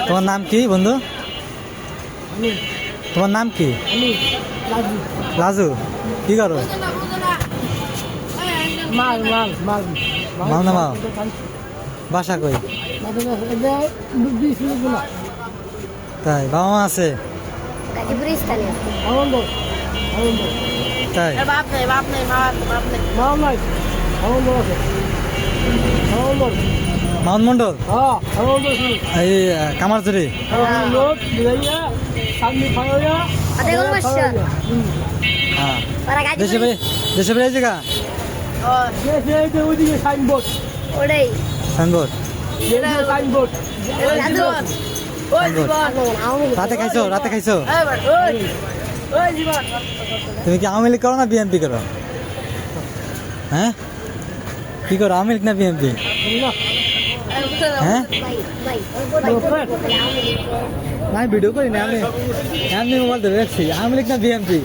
তোমার নাম কি বন্ধু? তোমার নাম কি? লাজু। কি করো? মাল নামাও। বাসা কই? তাই বাবা মা আছে? তাই মাউন মন্ডল এই কামারজুরি। দেশে বেড়ে জায়গা সাইনবোর্ড। রাতে খাইছো? তুমি কি আওয়ামী লীগ করো না বিএনপি করো? হ্যাঁ কি করো, আওয়ামী লীগ না বিএনপি? হ্যাঁ আমি ভিডিও করি না, আমি এমনি মোবাইল ধরে রাখছি। আওয়ামী লীগ না বিএনপি?